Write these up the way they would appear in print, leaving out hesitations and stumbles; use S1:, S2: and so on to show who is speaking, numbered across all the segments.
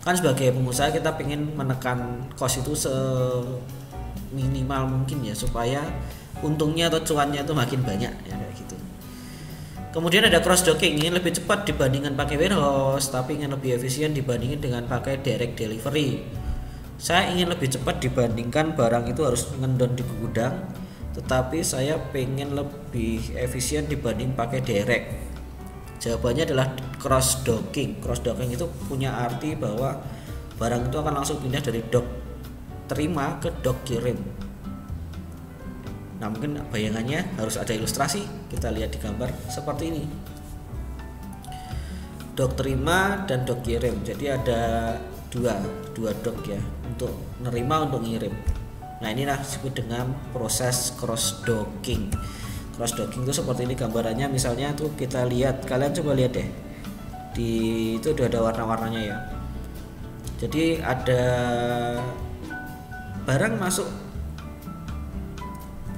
S1: Kan sebagai pengusaha kita pengen menekan cost itu seminimal mungkin ya, supaya untungnya atau cuannya itu makin banyak ya, kayak gitu. Kemudian ada cross docking, ingin lebih cepat dibandingkan pakai warehouse, tapi ingin lebih efisien dibandingkan dengan pakai direct delivery. Saya ingin lebih cepat dibandingkan barang itu harus ngendon di gudang, tetapi saya pengen lebih efisien dibanding pakai direct. Jawabannya adalah cross docking. Cross docking itu punya arti bahwa barang itu akan langsung pindah dari dock terima ke dock kirim. Nah, mungkin bayangannya harus ada ilustrasi. Kita lihat di gambar seperti ini. Dock terima dan dock kirim. Jadi ada dua dock ya, untuk nerima, untuk ngirim. Nah, inilah disebut dengan proses cross docking. Cross docking itu seperti ini gambarannya. Misalnya tuh kita lihat, kalian coba lihat deh. Di itu udah ada warna-warnanya ya. Jadi ada barang masuk,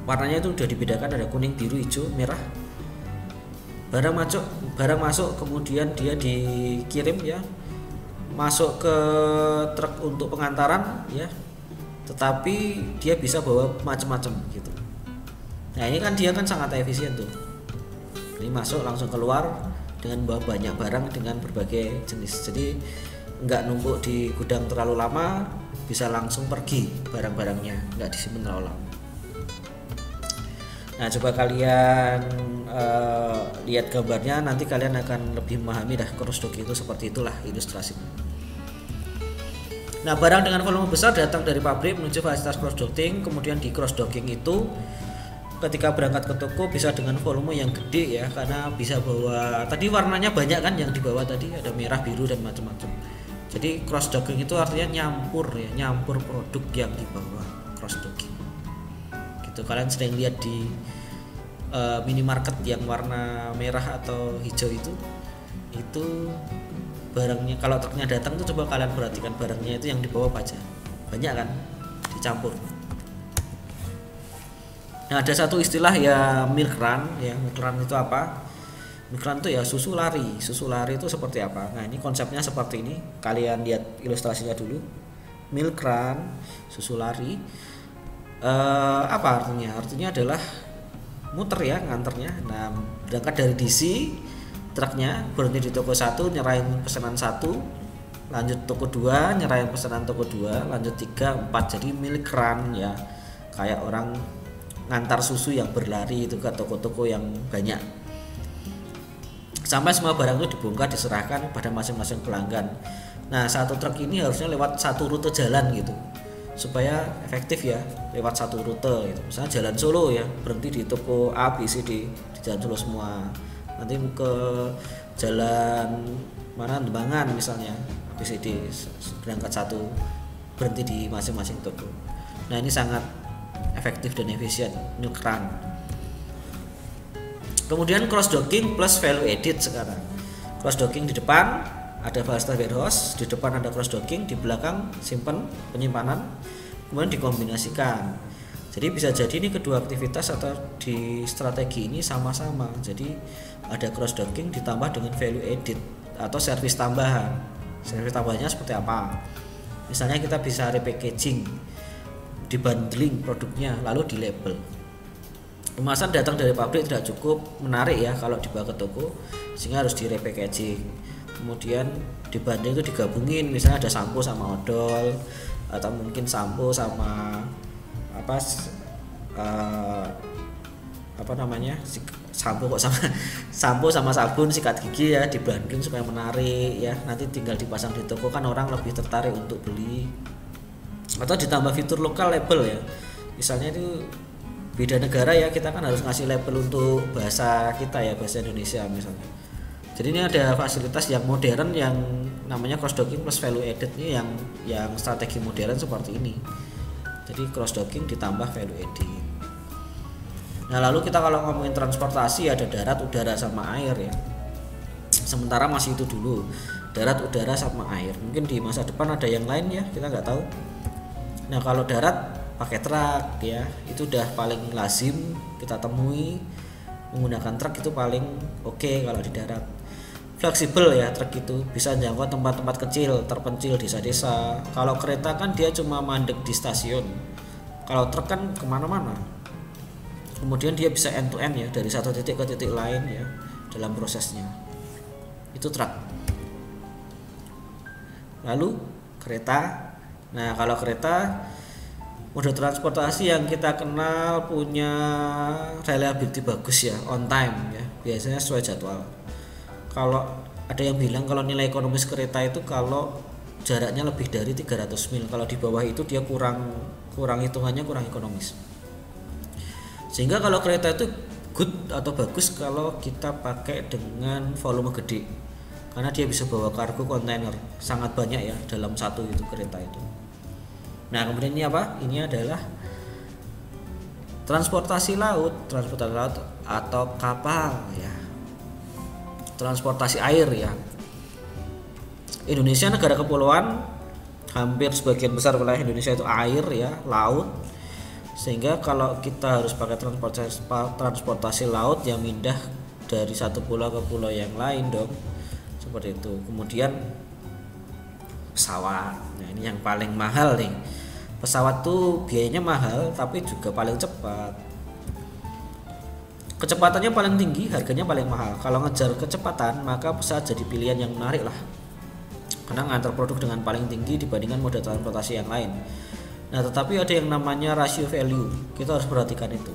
S1: warnanya itu udah dibedakan, ada kuning, biru, hijau, merah. Barang masuk kemudian dia dikirim ya, masuk ke truk untuk pengantaran ya, tetapi dia bisa bawa macam-macam gitu. Nah, ini kan dia kan sangat efisien tuh. Ini masuk langsung keluar dengan bawa banyak barang dengan berbagai jenis. Jadi nggak numpuk di gudang terlalu lama, bisa langsung pergi barang-barangnya, nggak disimpan terlalu lama. Nah, coba kalian lihat gambarnya, nanti kalian akan lebih memahami dah cross docking itu seperti itulah ilustrasinya. Nah, barang dengan volume besar datang dari pabrik menuju fasilitas cross docking, kemudian di cross docking itu ketika berangkat ke toko bisa dengan volume yang gede ya, karena bisa bawa, tadi warnanya banyak kan yang dibawa tadi, ada merah, biru dan macam-macam. Jadi cross docking itu artinya nyampur ya, nyampur produk yang dibawa cross docking. Gitu, kalian sering lihat di minimarket yang warna merah atau hijau itu barangnya, kalau truknya datang tuh coba kalian perhatikan barangnya itu yang dibawa apa aja, banyak kan, dicampur. Nah, ada satu istilah ya, milk run ya. Milk run itu apa? Milk run itu ya susu lari. Susu lari itu seperti apa? Nah, ini konsepnya seperti ini. Kalian lihat ilustrasinya dulu. Milk run, susu lari. Apa artinya? Artinya adalah muter ya, nganternya. Nah, berangkat dari DC, truknya berhenti di toko 1, nyerahin pesanan 1, lanjut toko 2, nyerahin pesanan toko 2, lanjut 3, 4. Jadi milk run ya, kayak orang ngantar susu yang berlari itu ke toko-toko yang banyak, sampai semua barang itu dibongkar, diserahkan pada masing-masing pelanggan. Nah, satu truk ini harusnya lewat satu rute jalan gitu, supaya efektif ya, lewat satu rute gitu. Misalnya jalan Solo ya, berhenti di toko A, B, C, D, di jalan Solo semua. Nanti ke jalan mana, Dembangan misalnya, A, B, C, D, berangkat satu, berhenti di masing-masing toko. Nah, ini sangat efektif dan efisien, milk run. Kemudian cross docking plus value added sekarang. Cross docking di depan ada fasilitas warehouse, di depan ada cross docking, di belakang simpan penyimpanan, kemudian dikombinasikan. Jadi bisa jadi ini kedua aktivitas atau di strategi ini sama-sama. Jadi ada cross docking ditambah dengan value added atau service tambahan. Service tambahannya seperti apa? Misalnya kita bisa repackaging, dibundling produknya lalu di label. Kemasan datang dari pabrik tidak cukup menarik ya kalau dibawa ke toko, sehingga harus di repackaging. Kemudian dibundling itu digabungin, misalnya ada sampo sama odol, atau mungkin sampo sama sampo kok sama sampo sama sabun sikat gigi ya, dibundling supaya menarik ya, nanti tinggal dipasang di toko kan orang lebih tertarik untuk beli. Atau ditambah fitur lokal label ya, misalnya itu beda negara ya, kita kan harus ngasih label untuk bahasa kita ya, bahasa Indonesia misalnya. Jadi ini ada fasilitas yang modern yang namanya cross docking plus value added, ini yang strategi modern seperti ini. Jadi cross docking ditambah value added. Nah, lalu kita kalau ngomongin transportasi ada darat, udara sama air ya. Sementara masih itu dulu, darat, udara sama air. Mungkin di masa depan ada yang lain ya, kita nggak tahu. Nah, kalau darat pakai truk ya, itu udah paling lazim kita temui, menggunakan truk itu paling oke kalau di darat. fleksibel ya, truk itu bisa jangkau tempat-tempat kecil terpencil, desa-desa. Kalau kereta kan dia cuma mandek di stasiun, kalau truk kan kemana-mana. Kemudian dia bisa end to end ya, dari satu titik ke titik lain ya dalam prosesnya. Itu truk. Lalu kereta. Nah kalau kereta, moda transportasi yang kita kenal punya reliability bagus ya, on time ya, biasanya sesuai jadwal. Kalau ada yang bilang kalau nilai ekonomis kereta itu kalau jaraknya lebih dari 300 mil, kalau di bawah itu dia kurang hitungannya, kurang ekonomis. Sehingga kalau kereta itu good atau bagus kalau kita pakai dengan volume gede, karena dia bisa bawa kargo kontainer sangat banyak ya dalam satu itu kereta itu. Nah kemudian ini apa? Ini adalah transportasi laut atau kapal ya, transportasi air ya. Indonesia negara kepulauan, hampir sebagian besar wilayah Indonesia itu air ya, laut. Sehingga kalau kita harus pakai transportasi laut yang pindah dari satu pulau ke pulau yang lain dong, seperti itu. Kemudian pesawat, nah ini yang paling mahal nih. Pesawat tuh biayanya mahal tapi juga paling cepat. Kecepatannya paling tinggi, harganya paling mahal. Kalau ngejar kecepatan maka pesawat jadi pilihan yang menarik lah, karena ngantar produk dengan paling tinggi dibandingkan moda transportasi yang lain. Nah tetapi ada yang namanya ratio value, kita harus perhatikan itu.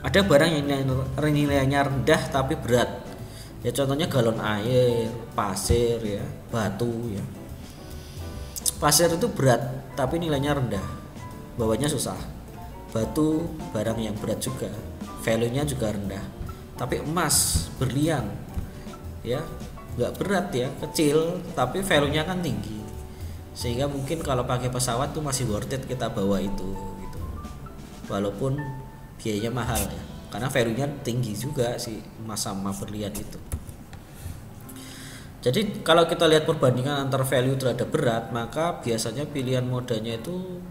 S1: Ada barang yang nilainya rendah tapi berat ya, contohnya galon air, pasir ya, batu ya. Pasir itu berat tapi nilainya rendah, bawanya susah. Batu barang yang berat juga, value-nya juga rendah. Tapi emas, berlian ya nggak berat ya, kecil tapi value-nya kan tinggi. Sehingga mungkin kalau pakai pesawat tuh masih worth it kita bawa itu gitu. Walaupun biayanya mahal ya, karena value-nya tinggi juga si emas sama berlian itu. Jadi kalau kita lihat perbandingan antar value terhadap berat, maka biasanya pilihan modanya itu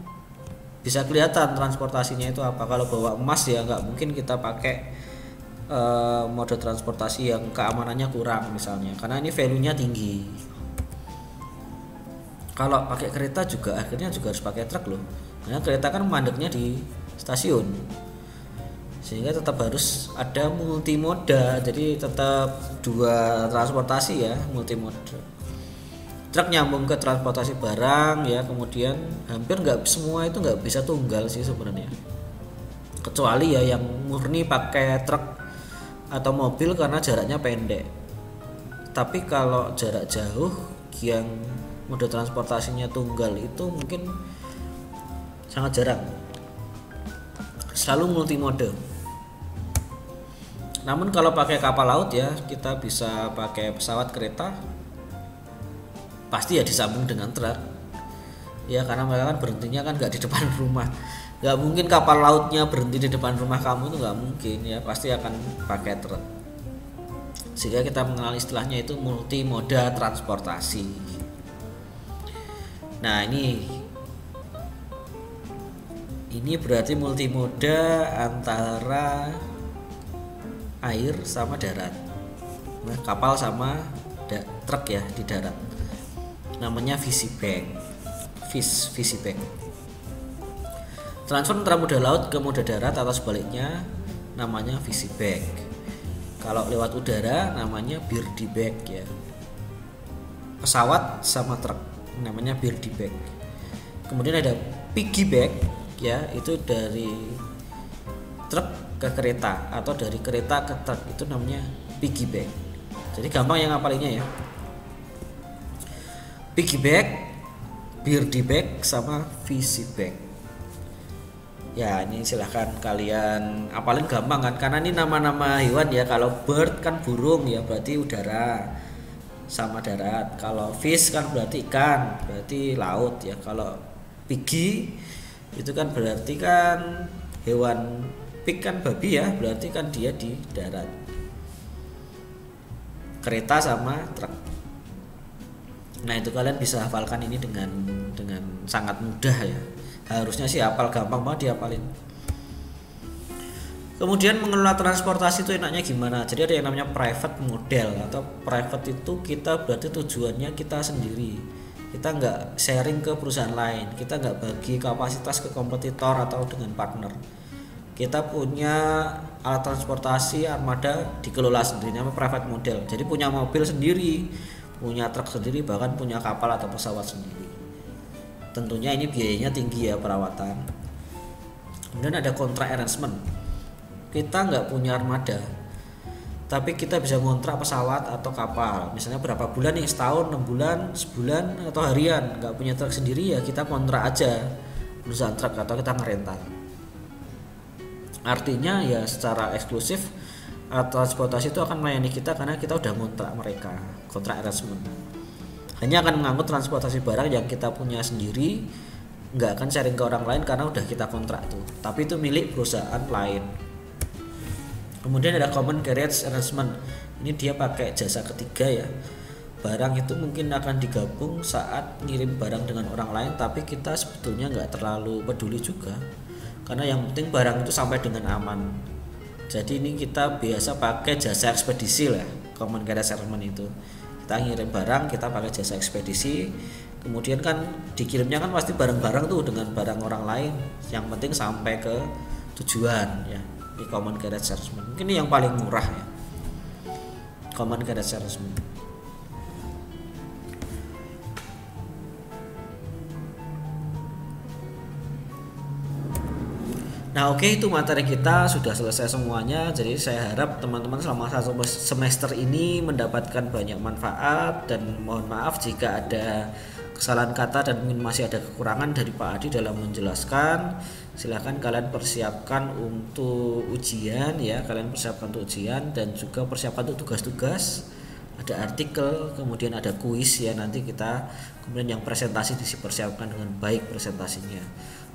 S1: bisa kelihatan transportasinya itu apa. Kalau bawa emas ya nggak mungkin kita pakai mode transportasi yang keamanannya kurang misalnya, karena ini value-nya tinggi. Kalau pakai kereta juga akhirnya juga harus pakai truk loh, karena kereta kan mandeknya di stasiun, sehingga tetap harus ada multimoda. Jadi tetap dua transportasi ya, multimoda. Truk nyambung ke transportasi barang ya, kemudian hampir nggak semua itu nggak bisa tunggal sih sebenarnya, kecuali ya yang murni pakai truk atau mobil karena jaraknya pendek. Tapi kalau jarak jauh yang mode transportasinya tunggal itu mungkin sangat jarang, selalu multimode. Namun kalau pakai kapal laut ya, kita bisa pakai pesawat, kereta, pasti ya disambung dengan truk ya, karena mereka kan berhentinya kan nggak di depan rumah. Nggak mungkin kapal lautnya berhenti di depan rumah kamu, itu nggak mungkin ya, pasti akan pakai truk. Sehingga kita mengenal istilahnya itu multimoda transportasi. Nah ini berarti multimoda antara air sama darat. Nah, kapal sama truk ya di darat. Namanya VC-Bank. Transfer antara moda laut ke moda darat atau sebaliknya namanya VC-Bank. Kalau lewat udara namanya Birdie-Bank ya. Pesawat sama truk namanya Birdie-Bank. Kemudian ada Piggy-Bank ya, itu dari truk ke kereta atau dari kereta ke truk, itu namanya Piggy-Bank. Jadi gampang yang ngapalinnya ya. Piggy-Bank, Birdie-Bank sama VC-Bank. Ya ini silahkan kalian apalin, gampang kan, karena ini nama-nama hewan ya. Kalau bird kan burung ya, berarti udara sama darat. Kalau fish kan berarti ikan, berarti laut ya. Kalau piggy itu kan berarti kan hewan, pig kan babi ya, berarti kan dia di darat. Kereta sama truk. Nah itu kalian bisa hafalkan ini dengan sangat mudah ya. Harusnya sih hafal, gampang banget dihafalin. Kemudian mengelola transportasi itu enaknya gimana? Jadi ada yang namanya private model, atau private itu kita berarti tujuannya kita sendiri. Kita nggak sharing ke perusahaan lain, kita nggak bagi kapasitas ke kompetitor atau dengan partner. Kita punya alat transportasi armada dikelola sendiri, namanya private model. Jadi punya mobil sendiri, punya truk sendiri, bahkan punya kapal atau pesawat sendiri. Tentunya ini biayanya tinggi ya perawatan. Kemudian ada kontrak arrangement. Kita nggak punya armada, tapi kita bisa ngontrak pesawat atau kapal. Misalnya berapa bulan nih, setahun, 6 bulan, sebulan, atau harian. Nggak punya truk sendiri ya kita kontrak aja perusahaan truk atau kita ngerental. Artinya ya secara eksklusif transportasi itu akan melayani kita karena kita udah ngontrak mereka, kontrak arrangement. Hanya akan mengangkut transportasi barang yang kita punya sendiri, nggak akan sharing ke orang lain karena udah kita kontrak tuh. Tapi itu milik perusahaan lain. Kemudian ada common carriage arrangement. Ini dia pakai jasa ketiga ya. Barang itu mungkin akan digabung saat ngirim barang dengan orang lain, tapi kita sebetulnya nggak terlalu peduli juga, karena yang penting barang itu sampai dengan aman. Jadi ini kita biasa pakai jasa ekspedisi lah, common carriage arrangement itu. Kita ngirim barang, kita pakai jasa ekspedisi. Kemudian kan dikirimnya kan pasti bareng-bareng tuh dengan barang orang lain. Yang penting sampai ke tujuan ya. Di common carriage arrangement mungkin ini yang paling murah ya, common carriage arrangement. Nah oke, itu materi kita sudah selesai semuanya. Jadi saya harap teman-teman selama satu semester ini mendapatkan banyak manfaat, dan mohon maaf jika ada kesalahan kata dan mungkin masih ada kekurangan dari Pak Adi dalam menjelaskan. Silahkan kalian persiapkan untuk ujian ya, kalian persiapkan untuk ujian dan juga persiapan untuk tugas-tugas. Ada artikel, kemudian ada kuis ya, nanti kita kemudian yang presentasi dipersiapkan dengan baik presentasinya.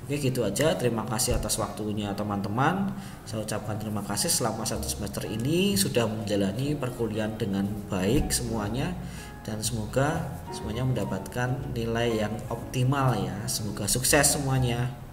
S1: Oke gitu aja, terima kasih atas waktunya teman-teman. Saya ucapkan terima kasih selama satu semester ini sudah menjalani perkuliahan dengan baik semuanya, dan semoga semuanya mendapatkan nilai yang optimal ya. Semoga sukses semuanya.